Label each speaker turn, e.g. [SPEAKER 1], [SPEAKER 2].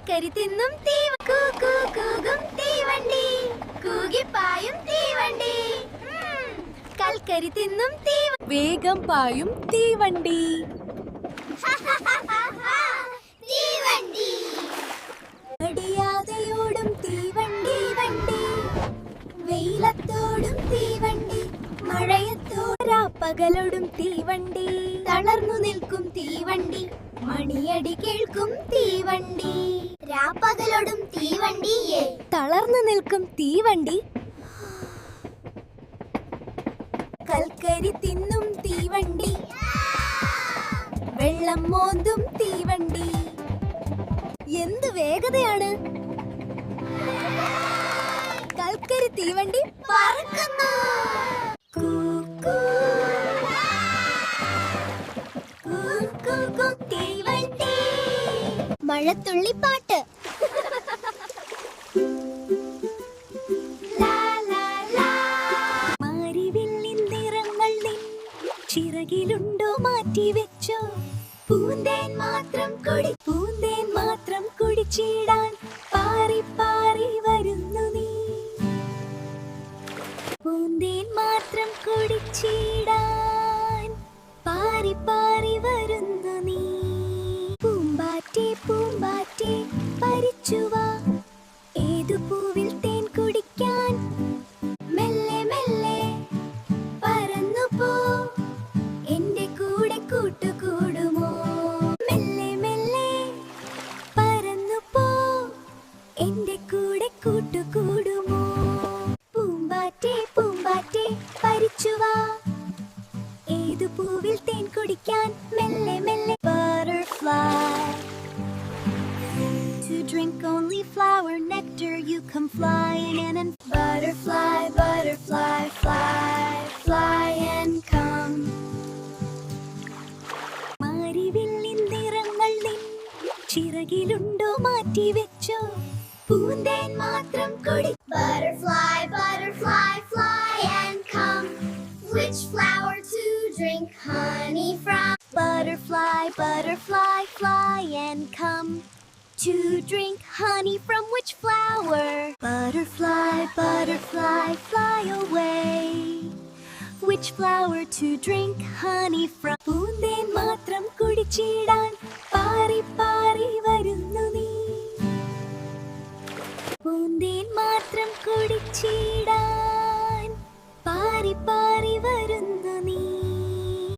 [SPEAKER 1] കൽക്കരി തിന്നും കൂകും തീവണ്ടി, കൂകിപ്പായും തീവണ്ടി. കൽക്കരി തിന്നും
[SPEAKER 2] വേഗം പായും തീവണ്ടി.
[SPEAKER 1] തീവണ്ടി അടിയാതെയോടും തീവണ്ടി, വണ്ടി വെയിലത്തോടും തീവണ്ടി, മഴയത്തോരാപ്പകലോടും തീവണ്ടി, തളർന്നു നിൽക്കും തീവണ്ടി, മണിയടി കേൾക്കും തീവണ്ടി. രാപ്പകലോടും തീവണ്ടിയെ
[SPEAKER 2] തളർന്നു നിൽക്കും തീവണ്ടി.
[SPEAKER 1] കൽക്കരി തിന്നും തീവണ്ടി, വെള്ളം മോന്തും തീവണ്ടി.
[SPEAKER 2] എന്ത് വേഗതയാണ്! കൽക്കരി തീവണ്ടി
[SPEAKER 1] പറക്കുന്നു. തീവണ്ടി മഴത്തുള്ളിപ്പാട്ട്.
[SPEAKER 2] മാരിവില്ലിൻ നിറങ്ങൾ നിൻ ചിറകിലുണ്ടോ മാറ്റിവെച്ചോ?
[SPEAKER 1] പൂന്തേൻ
[SPEAKER 2] മാത്രം കുടിച്ചിടാൻ പാറി പാറി വരുന്നു നീ. പൂന്തേൻ മാത്രം കുടിച്ചിടാൻ പാറി പാറി വരുന്നു നീ. പൂമ്പാറ്റേ പൂമ്പാറ്റേ പരിച്ചുവാ, ഏതു പൂവിൽ തേൻ കുടിക്കാൻ.
[SPEAKER 1] മെല്ലെ മെല്ലെ പറന്നു പോ, എന്റെ കൂടെ കൂട്ടുകൂടുമോ?
[SPEAKER 2] മെല്ലെ മെല്ലെ പറന്നു പോ, എന്റെ കൂടെ കൂട്ടുകൂടുമോ? പൂമ്പാറ്റേ പൂമ്പാറ്റേ പരിച്ചുവാ, ഏതു പൂവിൽ തേൻ കുടിക്കാൻ. മെല്ലെ മെല്ലെ. Butterfly, to drink only flower nectar, you come flying in and
[SPEAKER 1] Butterfly, butterfly, fly, fly and come.
[SPEAKER 2] മാരിവില്ലിൻ നിറങ്ങൾ നിൻ ചിറകിലുണ്ടോ മാറ്റിവെച്ചോ?
[SPEAKER 1] പൂന്തേൻ മാത്രം കുടി. Butterfly, butterfly, fly and come. Which flower to drink honey from?
[SPEAKER 2] Butterfly, butterfly, fly and come to drink honey from which flower? Butterfly, butterfly, fly away. Which flower to drink honey from? പൂന്തേൻ മാത്രം കുടിച്ചിടാൻ പാറി പാറി വരുന്നു നീ. പൂന്തേൻ മാത്രം കുടിച്ചിടാൻ പാറി പാറി വരുന്നു.